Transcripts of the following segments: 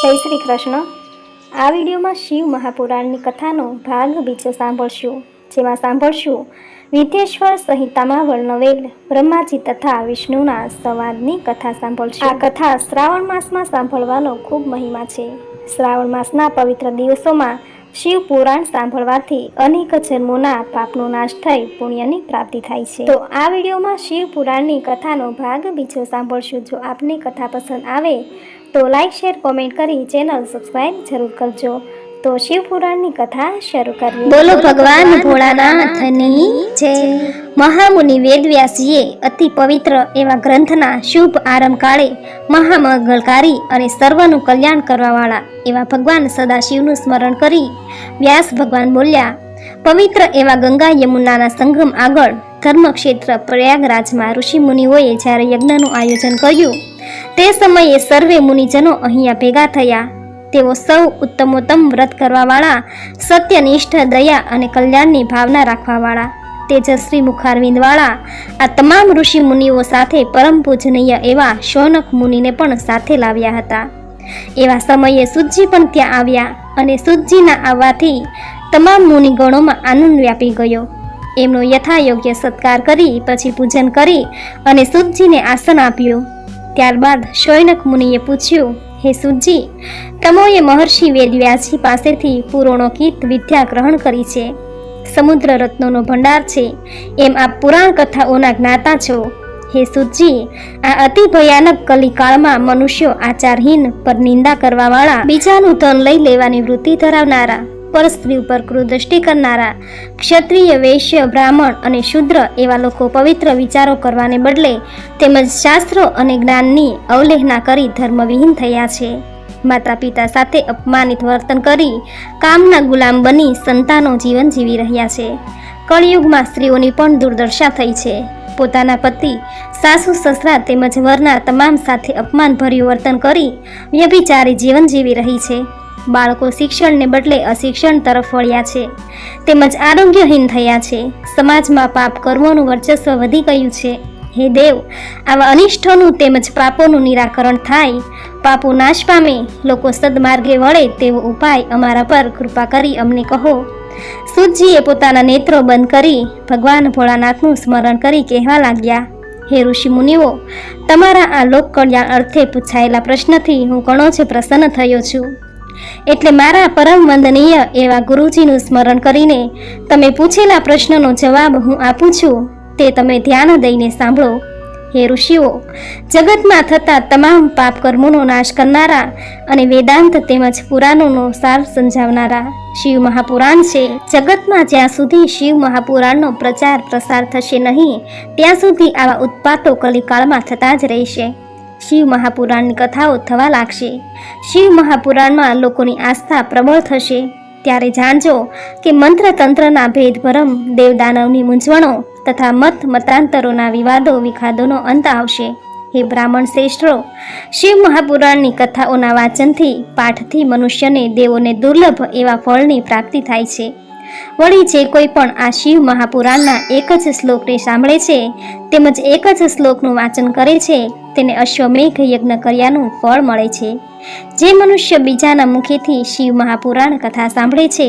જય શ્રી કૃષ્ણ। આ વિડીયોમાં શિવ મહાપુરાણની કથાનો ભાગ બીજો સાંભળશું, જેમાં સાંભળશું વિદ્યેશ્વર સંહિતામાં વર્ણવેલ બ્રહ્માજી તથા વિષ્ણુના સંવાદની કથા સાંભળશું। આ કથા શ્રાવણ માસમાં સાંભળવાનો ખૂબ મહિમા છે। શ્રાવણ માસના પવિત્ર દિવસોમાં શિવ પુરાણ સાંભળવાથી અનેક જન્મોના પાપનો નાશ થઈ પુણ્યની પ્રાપ્તિ થાય છે। તો આ વિડીયોમાં શિવ પુરાણની કથાનો ભાગ બીજો સાંભળશું। જો આપને કથા પસંદ આવે તો લાઈક શેર કોમેન્ટ કરી ચેનલ સબસ્ક્રાઇબ જરૂર કરજો। તો શિવ પુરાણની કથા શરૂ કરીએ। બોલો ભગવાન ભોળાનાથની જય। મહામુનિ વેદવ્યાસજીએ અતિ પવિત્ર એવા ગ્રંથના શુભ આરંભ કાળે મહામંગલકારી અને સર્વનું કલ્યાણ કરવાવાળા એવા ભગવાન સદાશિવનું સ્મરણ કરી વ્યાસ ભગવાન બોલ્યા, પવિત્ર એવા ગંગા યમુનાના સંગમ આગળ ધર્મક્ષેત્ર પ્રયાગરાજમાં ઋષિ મુનિઓએ જ્યારે યજ્ઞનું આયોજન કર્યું તે સમયે સર્વે મુનિજનો અહીંયા ભેગા થયા। તેઓ સૌ ઉત્તમોત્તમ વ્રત કરવાવાળા, સત્યનિષ્ઠ, દયા અને કલ્યાણની ભાવના રાખવાવાળા, તેજસ્વી મુખારવિંદવાળા આ તમામ ઋષિ મુનિઓ સાથે પરમ પૂજનીય એવા શૌનક મુનિને પણ સાથે લાવ્યા હતા। એવા સમયે સૂતજી પણ ત્યાં આવ્યા અને સૂતજીના આવવાથી તમામ મુનિગણોમાં આનંદ વ્યાપી ગયો। એમનો યથાયોગ્ય સત્કાર કરી પછી પૂજન કરી અને સૂતજીને આસન આપ્યું। ત્યારબાદ શૌનક મુનિએ પૂછ્યું, હે સૂતજી, તમોએ મહર્ષિ વેદવ્યાસજી પાસેથી પુરાણોકિત વિદ્યા ગ્રહણ કરી છે, સમુદ્ર રત્નોનો ભંડાર છે, એમ આપ પુરાણ કથાઓના જ્ઞાતા છો। હે સૂતજી, આ અતિ ભયાનક કલિકાળમાં મનુષ્યો આચારહીન, પર નિંદા કરવાવાળા, બીજાનું ધન લઈ લેવાની વૃત્તિ ધરાવનારા, પર સ્ત્રી ઉપર કુદૃષ્ટિ કરનારા, ક્ષત્રિય, વૈશ્ય, બ્રાહ્મણ અને શૂદ્ર એવા લોકો પવિત્ર વિચારો કરવાને બદલે તેમજ શાસ્ત્રો અને જ્ઞાનની અવહેલના કરી ધર્મવિહીન થયા છે। માતા પિતા સાથે અપમાનિત વર્તન કરી કામના ગુલામ બની સંતાનો જીવન જીવી રહ્યા છે। કળિયુગમાં સ્ત્રીઓની પણ દુર્દશા થઈ છે। પોતાના પતિ, સાસુ, સસરા તેમજ વરના તમામ સાથે અપમાનભર્યું વર્તન કરી વ્યભિચારી જીવન જીવી રહી છે। બાળકો શિક્ષણને બદલે અશિક્ષણ તરફ વળ્યા છે તેમજ આરોગ્યહીન થયા છે। સમાજમાં પાપ કર્મોનું વર્ચસ્વ વધી ગયું છે। હે દેવ, આવા અનિષ્ટોનું તેમજ પાપોનું નિરાકરણ થાય, પાપો નાશ પામે, લોકો સદમાર્ગે વળે તેવો ઉપાય અમારા પર કૃપા કરી અમને કહો। સૂતજીએ પોતાના નેત્રો બંધ કરી ભગવાન ભોળાનાથનું સ્મરણ કરી કહેવા લાગ્યા, હે ઋષિ મુનિઓ, તમારા આ લોક કલ્યાણ અર્થે પૂછાયેલા પ્રશ્નથી હું ઘણો જ પ્રસન્ન થયો છું। એટલે મારા પરમ વંદનીય એવા ગુરુજીનું સ્મરણ કરીને તમે પૂછેલા પ્રશ્નનો જવાબ હું આપું છું, તે તમે ધ્યાન દઈને સાંભળો। હે ઋષિઓ, જગતમાં થતા તમામ પાપ કર્મોનો નાશ કરનારા અને વેદાંત તેમજ પુરાણોનો સાર સમજાવનારા શિવ મહાપુરાણ છે। જગતમાં જ્યાં સુધી શિવ મહાપુરાણનો પ્રચાર પ્રસાર થશે નહીં ત્યાં સુધી આવા ઉત્પાતો કલિકાળમાં થતા જ રહેશે। શિવ મહાપુરાણની કથાઓ થવા લાગશે। શિવ મહાપુરાણમાં લોકોની આસ્થા પ્રબળ થશે। ત્યારે જાણજો કે મંત્ર તંત્રના ભેદભરમ, દેવદાનવની મૂંઝવણો તથા મત મતાંતરોના વિવાદો વિખાદોનો અંત આવશે। હે બ્રાહ્મણ શ્રેષ્ઠો, શિવ મહાપુરાણની કથાઓના વાંચનથી, પાઠથી મનુષ્યને દેવોને દુર્લભ એવા ફળની પ્રાપ્તિ થાય છે। વળી જે કોઈ પણ આ શિવ મહાપુરાણના એક જ શ્લોકને સાંભળે છે તેમજ એક જ શ્લોકનું વાંચન કરે છે તેને અશ્વમેઘ યજ્ઞ કર્યાનું ફળ મળે છે। જે મનુષ્ય બીજાના મુખેથી શિવ મહાપુરાણ કથા સાંભળે છે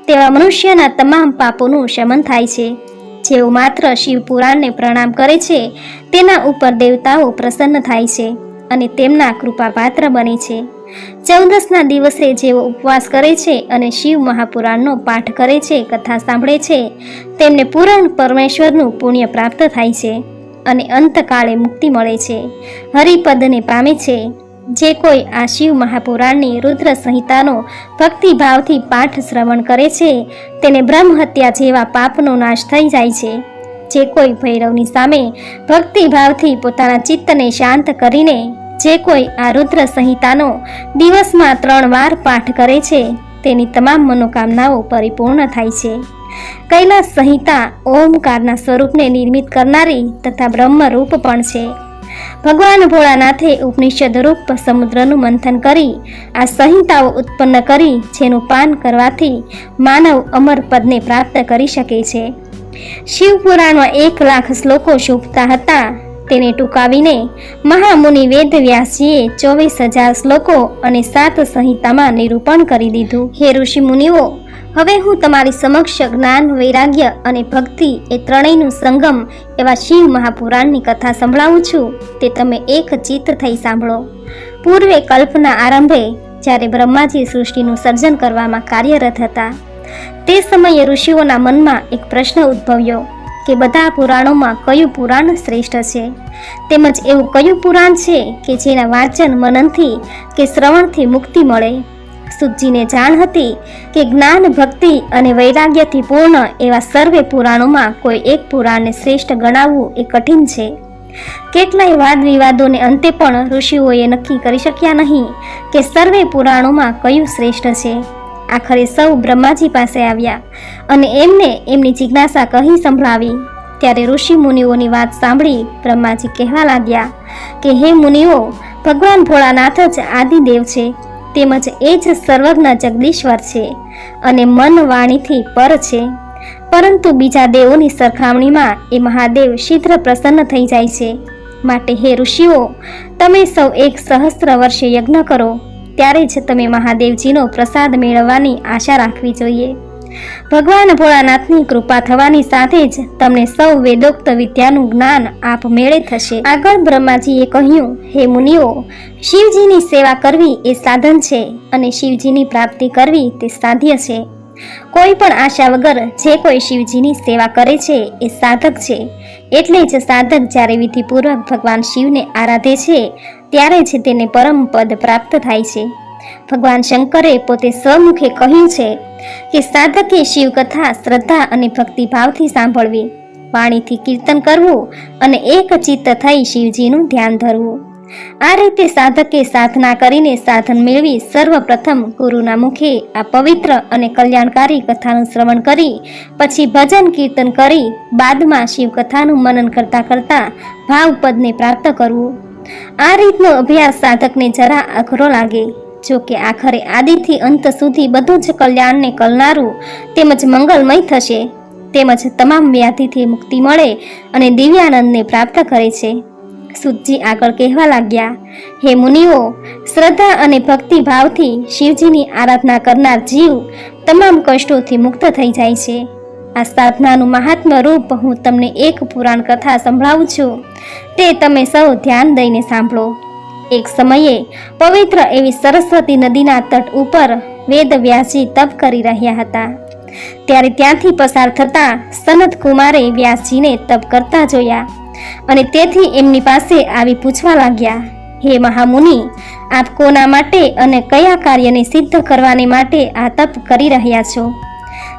તેવા મનુષ્યના તમામ પાપોનું શમન થાય છે। જેઓ માત્ર શિવ પુરાણને પ્રણામ કરે છે તેના ઉપર દેવતાઓ પ્રસન્ન થાય છે અને તેમના કૃપાપાત્ર બને છે। 14ના દિવસે જેઓ ઉપવાસ કરે છે અને શિવ મહાપુરાણનો પાઠ કરે છે, કથા સાંભળે છે, તેમને પૂરણ પરમેશ્વરનું પુણ્ય પ્રાપ્ત થાય છે અને અંતકાળે મુક્તિ મળે છે, હરિપદને પામે છે। જે કોઈ આ શિવ મહાપુરાણની રુદ્ર સંહિતાનો ભક્તિભાવથી પાઠ શ્રવણ કરે છે તેને બ્રહ્મ હત્યા જેવા પાપનો નાશ થઈ જાય છે। જે કોઈ ભૈરવની સામે ભક્તિભાવથી પોતાના ચિત્તને શાંત કરીને જે કોઈ આ રુદ્ર સંહિતાનો દિવસમાં 3 વાર પાઠ કરે છે તેની તમામ મનોકામનાઓ પરિપૂર્ણ થાય છે। કૈલાસ સંહિતા ઓમકારના સ્વરૂપને નિર્મિત કરનારી તથા બ્રહ્મરૂપ પણ છે। ભગવાન ભોળાનાથે ઉપનિષદ રૂપ સમુદ્રનું મંથન કરી આ સંહિતાઓ ઉત્પન્ન કરી જેનું પાન કરવાથી માનવ અમર પદને પ્રાપ્ત કરી શકે છે। શિવ પુરાણમાં 1 લાખ શ્લોકો શોભતા હતા, તેને ટૂંકાવીને મહામુનિ વેદવ્યાસજીએ 24,000 શ્લોકો અને 7 સંહિતામાં નિરૂપણ કરી દીધું. હે ઋષિ મુનિઓ, હવે હું તમારી સમક્ષ જ્ઞાન, વૈરાગ્ય અને ભક્તિ એ ત્રણેયનું સંગમ એવા શિવ મહાપુરાણની કથા સંભળાવું છું. તે તમે એક ચિત્ત થઈ સાંભળો. પૂર્વે કલ્પના આરંભે જ્યારે બ્રહ્માજી સૃષ્ટિનું સર્જન કરવામાં કાર્યરત હતા, તે સમયે ઋષિઓના મનમાં એક પ્રશ્ન ઉદ્ભવ્યો કે બધા પુરાણોમાં કયું પુરાણ શ્રેષ્ઠ છે, તેમજ એવું કયું પુરાણ છે કે જેના વાંચન, મનનથી કે શ્રવણથી મુક્તિ મળે. સુતજીને જાણ હતી કે જ્ઞાન, ભક્તિ અને વૈરાગ્યથી પૂર્ણ એવા સર્વે પુરાણોમાં કોઈ એક પુરાણને શ્રેષ્ઠ ગણાવવું એ કઠિન છે. કેટલાય વાદ વિવાદોને અંતે પણ ઋષિઓએ નક્કી કરી શક્યા નહીં કે સર્વે પુરાણોમાં કયું શ્રેષ્ઠ છે. આખરે સૌ બ્રહ્માજી પાસે આવ્યા અને એમને એમની જિજ્ઞાસા કહી સંભળાવી. ત્યારે ઋષિ મુનિઓની વાત સાંભળી બ્રહ્માજી કહેવા લાગ્યા કે હે મુનિઓ, ભગવાન ભોળાનાથ જ આદિદેવ છે, તેમજ એ જ સર્વજ્ઞ જગદીશ્વર છે અને મન વાણીથી પર છે. પરંતુ બીજા દેવોની સરખામણીમાં એ મહાદેવ શીઘ્ર પ્રસન્ન થઈ જાય છે. માટે હે ઋષિઓ, તમે સૌ 1 સહસ્ત્ર વર્ષે યજ્ઞ કરો, ત્યારે જ તમે મહાદેવજીનો પ્રસાદ મેળવવાની આશા રાખવી જોઈએ. ભગવાન ભોળાનાથની કૃપા થવાની સાથે જ તમને સૌ વેદોક્ત વિદ્યાનું જ્ઞાન આપમેળે થશે. આગળ બ્રહ્માજીએ કહ્યું, હે મુનિઓ, શિવજીની સેવા કરવી એ સાધન છે અને શિવજીની પ્રાપ્તિ કરવી તે સાધ્ય છે. કોઈ પણ આશા વગર જે કોઈ શિવજીની સેવા કરે છે એ સાધક છે. એટલે જ સાધક જ્યારે વિધિપૂર્વક ભગવાન શિવને આરાધે છે ત્યારે જ તેને પરમ પદ પ્રાપ્ત થાય છે. ભગવાન શંકરે પોતે સ્વમુખે કહ્યું છે કે સાધકે શિવકથા શ્રદ્ધા અને ભક્તિભાવથી સાંભળવી, વાણીથી કીર્તન કરવું અને એક ચિત્ત થઈ શિવજીનું ધ્યાન ધરવું. આ રીતે સાધકે સાધના કરીને સાધન મેળવી સર્વપ્રથમ ગુરુના મુખે આ પવિત્ર અને કલ્યાણકારી કથાનું શ્રવણ કરી પછી ભજન કીર્તન કરી બાદમાં શિવકથાનું મનન કરતા કરતા ભાવપદને પ્રાપ્ત કરવું. આ રીતનો અભ્યાસ સાધકને જરા અઘરો લાગે. જો કે આખરે આદિથી અંત સુધી બધું જ કલ્યાણને કરનારું તેમજ મંગલમય થશે, તેમજ તમામ વ્યાધિથી મુક્તિ મળે અને દિવ્યાનંદને પ્રાપ્ત કરે છે. સુતજી આગળ કહેવા લાગ્યા, હે મુનિઓ, શ્રદ્ધા અને ભક્તિ ભાવથી શિવજીની આરાધના કરનાર જીવ તમામ કષ્ટોથી મુક્ત થઈ જાય છે. આ સાધનાનું મહાત્મ્ય રૂપ હું તમને એક પુરાણ કથા સંભળાવું છું, તે તમે સૌ ધ્યાન દઈને સાંભળો. એક સમયે પવિત્ર એવી સરસ્વતી નદીના તટ ઉપર વેદવ્યાસજી તપ કરી રહ્યા હતા. ત્યારે ત્યાંથી પસાર થતા સનત કુમારે વ્યાસજીને તપ કરતા જોયા અને તેથી એમની પાસે આવી પૂછવા લાગ્યા, હે મહામુનિ, આપ કોના માટે અને કયા કાર્યને સિદ્ધ કરવાને માટે આ તપ કરી રહ્યા છો?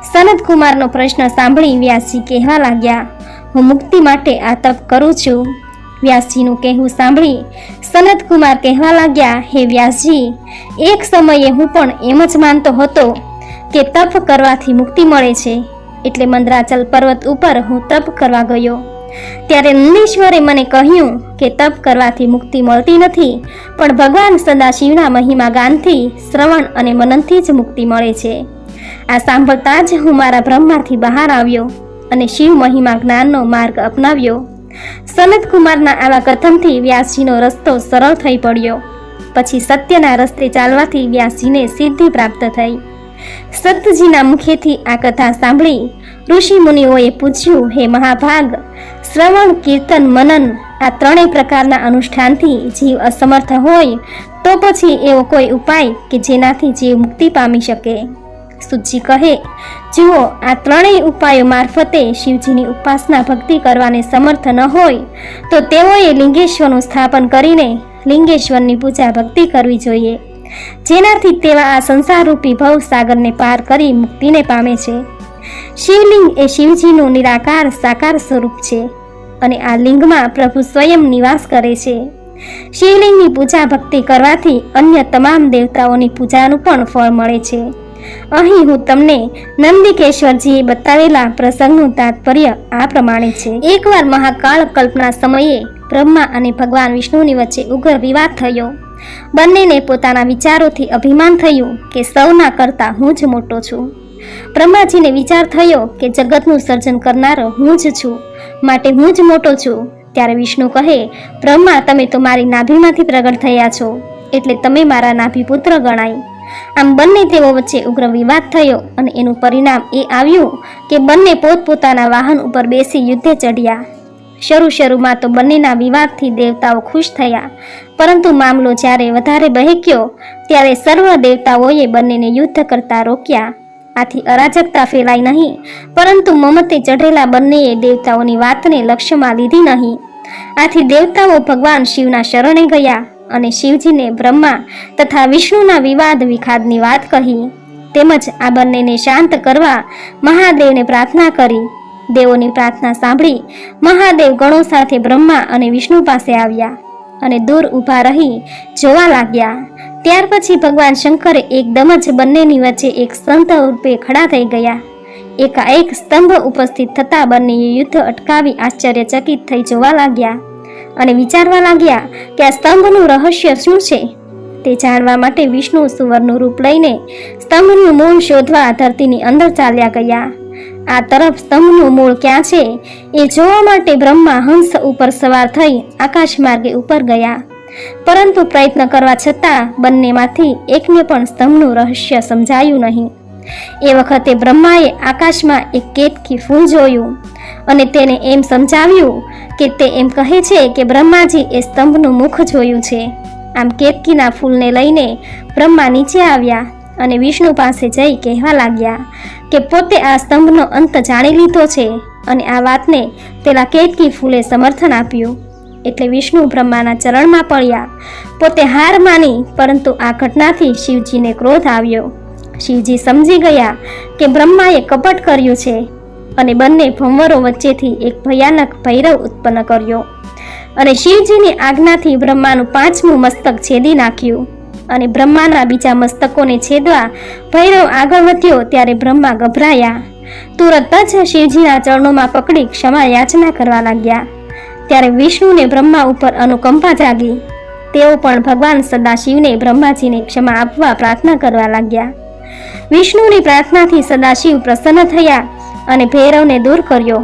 સનત કુમારનો પ્રશ્ન સાંભળી વ્યાસજી કહેવા લાગ્યા, હું મુક્તિ માટે આ તપ કરું છું. વ્યાસજીનું કહેવું સાંભળી સનત કુમાર કહેવા લાગ્યા, હે વ્યાસજી, એક સમયે હું પણ એમ જ માનતો હતો કે તપ કરવાથી મુક્તિ મળે છે, એટલે મંદરાચલ પર્વત ઉપર હું તપ કરવા ગયો. ત્યારે નંદીશ્વરે મને કહ્યું કે તપ કરવાથી મુક્તિ મળતી નથી, પણ ભગવાન સદાશિવના મહિમા ગાનથી, શ્રવણ અને મનનથી જ મુક્તિ મળે છે. આ સાંભળતા જ હું મારા બ્રહ્મમાંથી બહાર આવ્યો અને શિવ મહિમા જ્ઞાનનો માર્ગ અપનાવ્યો. સનત કુમારના આવા કથનથી વ્યાસજીનો રસ્તો સરળ થઈ પડ્યો. પછી સત્યના રસ્તે ચાલવાથી વ્યાસજીને સિદ્ધિ પ્રાપ્ત થઈ. સતજીના મુખેથી આ કથા સાંભળી ઋષિ મુનિઓએ પૂછ્યું, હે મહાભાગ, શ્રવણ, કીર્તન, મનન આ ત્રણેય પ્રકારના અનુષ્ઠાનથી જીવ અસમર્થ હોય તો પછી એવો કોઈ ઉપાય કે જેનાથી જીવ મુક્તિ પામી શકે? સુતજી કહે, જુઓ, આ ત્રણેય ઉપાયો મારફતે શિવજીની ઉપાસના ભક્તિ કરવાને સમર્થ ન હોય તો તેઓએ લિંગેશ્વરનું સ્થાપન કરીને લિંગેશ્વરની પૂજા ભક્તિ કરવી જોઈએ, જેનાથી તેવા આ સંસારરૂપી ભવસાગરને પાર કરી મુક્તિને પામે છે. શિવલિંગ એ શિવજીનું નિરાકાર સાકાર સ્વરૂપ છે અને આ લિંગમાં પ્રભુ સ્વયં નિવાસ કરે છે. શિવલિંગની પૂજા ભક્તિ કરવાથી અન્ય તમામ દેવતાઓની પૂજાનું પણ ફળ મળે છે. અહીં હું તમને નંદિકેશ્વરજીએ બતાવેલા પ્રસંગનું તાત્પર્ય આ પ્રમાણે છે. એકવાર મહાકાળ કલ્પના સમયે બ્રહ્મા અને ભગવાન વિષ્ણુની વચ્ચે ઉગ્ર વિવાદ થયો. બંનેને પોતાના વિચારોથી અભિમાન થયું કે સૌના કરતાં હું જ મોટો છું. બ્રહ્માજીને વિચાર થયો કે જગતનું સર્જન કરનારો હું જ છું, માટે હું જ મોટો છું, ત્યારે વિષ્ણુ કહે, બ્રહ્મા, તમે તો મારી નાભીમાંથી પ્રગટ થયા છો, એટલે તમે મારા નાભીપુત્ર ગણાય. આમ બંને તેઓ વચ્ચે ઉગ્ર વિવાદ થયો અને એનું પરિણામ એ આવ્યું કે બંને પોતપોતાના વાહન ઉપર બેસી યુદ્ધે ચઢ્યા. શરૂમાં તો બંનેના વિવાદથી દેવતાઓ ખુશ થયા, પરંતુ મામલો જ્યારે વધારે બહેક્યો ત્યારે સર્વ દેવતાઓએ બંનેને યુદ્ધ કરતા રોક્યા. આથી અરાજકતા ફેલાઈ નહીં, પરંતુ મમતે ચઢેલા બંનેએ દેવતાઓની વાતને લક્ષ્યમાં લીધી નહીં. આથી દેવતાઓ ભગવાન શિવના શરણે ગયા અને શિવજીને બ્રહ્મા તથા વિષ્ણુના વિવાદ વિખાદની વાત કહી. તેમજ આ બંનેને શાંત કરવા મહાદેવને પ્રાર્થના કરી. દેવોની પ્રાર્થના સાંભળી મહાદેવ ગણો સાથે બ્રહ્મા અને વિષ્ણુ પાસે આવ્યા અને દૂર ઊભા રહી જોવા લાગ્યા. ત્યાર પછી ભગવાન શંકરે એકદમ જ બંનેની વચ્ચે એક સ્તંભ રૂપે ખડા થઈ ગયા. એકાએક સ્તંભ ઉપસ્થિત થતા બંનેએ યુદ્ધ અટકાવી આશ્ચર્યચકિત થઈ જોવા લાગ્યા અને વિચારવા લાગ્યા કે આ સ્તંભનું રહસ્ય શું છે. તે જાણવા માટે વિષ્ણુ સુવરનું રૂપ લઈને સ્તંભનું મૂળ શોધવા ધરતીની અંદર ચાલ્યા ગયા. આ તરફ સ્તંભનું મૂળ ક્યાં છે એ જોવા માટે બ્રહ્મા હંસ ઉપર સવાર થઈ આકાશ માર્ગે ઉપર ગયા, પરંતુ પ્રયત્ન કરવા છતાં બંનેમાંથી એકને પણ સ્તંભનું રહસ્ય સમજાયું નહીં. એ વખતે બ્રહ્માએ આકાશમાં એક કેતકી ફૂલ જોયું અને તેને એમ સમજાવ્યું કે તે એમ કહે છે કે બ્રહ્માજી એ સ્તંભનું મુખ જોયું છે. આમ કેતકીના ફૂલને લઈને બ્રહ્મા નીચે આવ્યા અને વિષ્ણુ પાસે જઈ કહેવા લાગ્યા કે પોતે આ સ્તંભનો અંત જાણી લીધો છે અને આ વાતને પેલા કેતકી ફૂલે સમર્થન આપ્યું. એટલે વિષ્ણુ બ્રહ્માના ચરણમાં પડ્યા. પોતે હાર માની, પરંતુ આ ઘટનાથી શિવજીને ક્રોધ આવ્યો. શિવજી સમજી ગયા કે બ્રહ્માએ કપટ કર્યું છે અને બંને ભંવરો વચ્ચેથી એક ભયાનક ભૈરવ ઉત્પન્ન કર્યો અને શિવજીની આજ્ઞાથી બ્રહ્માનું 5મું મસ્તક છેદી નાખ્યું. અને બ્રહ્માના બીજા મસ્તકોને છેદવા ભૈરવ આગળ વધ્યો ત્યારે બ્રહ્મા ગભરાયા. તુરત જ શિવજીના ચરણોમાં પકડી ક્ષમા યાચના કરવા લાગ્યા. ત્યારે વિષ્ણુને બ્રહ્મા ઉપર અનુકંપા જાગી. તેઓ પણ ભગવાન સદાશિવને બ્રહ્માજીને ક્ષમા આપવા પ્રાર્થના કરવા લાગ્યા. વિષ્ણુની પ્રાર્થનાથી સદાશિવ પ્રસન્ન થયા અને ભૈરવને દૂર કર્યો.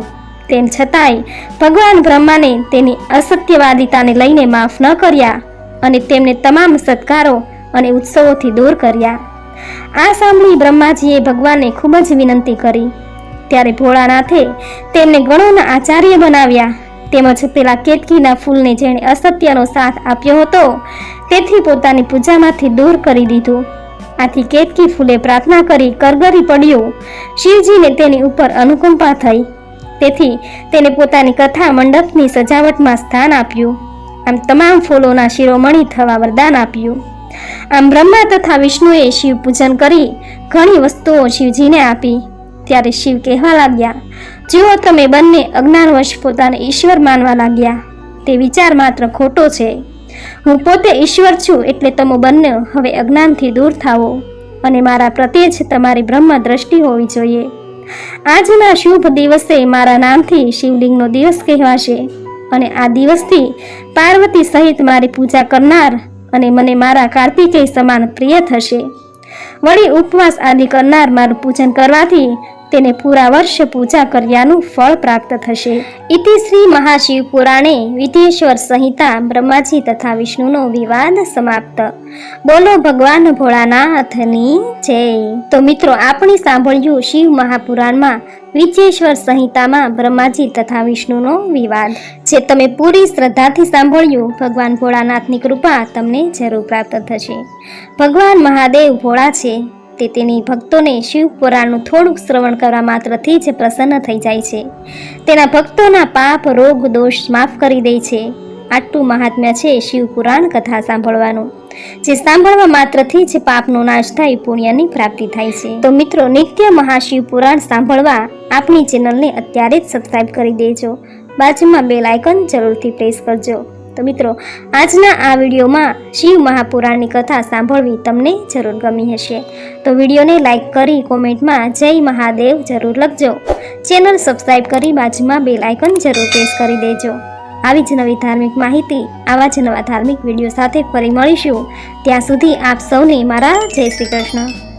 તેમ છતાંય ભગવાન બ્રહ્માને તેની અસત્યવાદિતાને લઈને માફ ન કર્યા અને તેમને તમામ સત્કારો અને ઉત્સવોથી દૂર કર્યા. આ સાંભળી બ્રહ્માજીએ ભગવાનને ખૂબ જ વિનંતી કરી. ત્યારે ભોળાનાથે તેમને ગણોના આચાર્ય બનાવ્યા. તેમજ પેલા કેતકીના ફૂલને જેણે અસત્યનો સાથ આપ્યો હતો તેથી પોતાની પૂજામાંથી દૂર કરી દીધું. આથી કેતકી ફૂલે પ્રાર્થના કરી કરગરી પડ્યું. શિવજીને તેની ઉપર અનુકંપા થઈ, તેથી તેને પોતાની કથા મંડપની સજાવટમાં સ્થાન આપ્યું. આમ તમામ ફૂલોના શિરોમણી થવા વરદાન આપ્યું. આમ બ્રહ્મા તથા વિષ્ણુએ શિવ પૂજન કરી ઘણી વસ્તુઓ શિવજીને આપી. ત્યારે શિવ કહેવા લાગ્યા, જુઓ, તમે બંને અજ્ઞાનવશ પોતાને ઈશ્વર માનવા લાગ્યા. તે વિચાર માત્ર ખોટો છે. હું પોતે ઈશ્વર છું, એટલે તમે બંને હવે અજ્ઞાનથી દૂર થાવો અને મારા પ્રત્યે જ તમારી બ્રહ્મ દ્રષ્ટિ હોવી જોઈએ. આજના શુભ દિવસે મારા નામથી શિવલિંગનો દિવસ કહેવાશે અને આ દિવસથી પાર્વતી સહિત મારી પૂજા કરનાર અને મને મારા કાર્તિકેય સમાન પ્રિય થશે. વળી ઉપવાસ આદિ કરનાર મારું પૂજન કરવાથી તેને પૂરા વર્ષ પૂજા કર્યાનું ફળ પ્રાપ્ત થશે. ઇતિ શ્રી મહાશિવ પુરાણે વિધેશ્વર સંહિતા બ્રહ્માજી તથા વિષ્ણુનો વિવાદ સમાપ્ત. બોલો ભગવાન ભોળાનાથની જય. તો મિત્રો, આપણે સાંભળ્યું શિવ મહાપુરાણમાં વિધેશ્વર સંહિતામાં બ્રહ્માજી તથા વિષ્ણુનો વિવાદ. જે તમે પૂરી શ્રદ્ધાથી સાંભળ્યું, ભગવાન ભોળાનાથની કૃપા તમને જરૂર પ્રાપ્ત થશે. ભગવાન મહાદેવ ભોળા છે. તે તેની ભક્તોને શિવ પુરાણનું થોડુંક શ્રવણ કરવા માત્રથી જ પ્રસન્ન થઈ જાય છે. તેના ભક્તોના પાપ, રોગ, દોષ માફ કરી દે છે. આટલું મહાત્મ્ય છે શિવ પુરાણ કથા સાંભળવાનું, જે સાંભળવા માત્રથી જ પાપનો નાશ થાય, પુણ્યની પ્રાપ્તિ થાય છે. તો મિત્રો, નિત્ય મહાશિવ પુરાણ સાંભળવા આપણી ચેનલને અત્યારે જ સબસ્ક્રાઈબ કરી દેજો. બાજુમાં બેલ આઇકન જરૂરથી પ્રેસ કરજો. તો મિત્રો, આજના આ વિડીયોમાં શિવ મહાપુરાણની કથા સાંભળવી તમને જરૂર ગમી હશે. તો વિડીયોને લાઈક કરી કોમેન્ટમાં જય મહાદેવ જરૂર લખજો. ચેનલ સબસ્ક્રાઈબ કરી બાજુમાં બેલ આઇકન જરૂર પ્રેસ કરી દેજો. આવી જ નવી ધાર્મિક માહિતી, આવા જ નવા ધાર્મિક વિડીયો સાથે ફરી મળીશું. ત્યાં સુધી આપ સૌને મારા જય શ્રી કૃષ્ણ.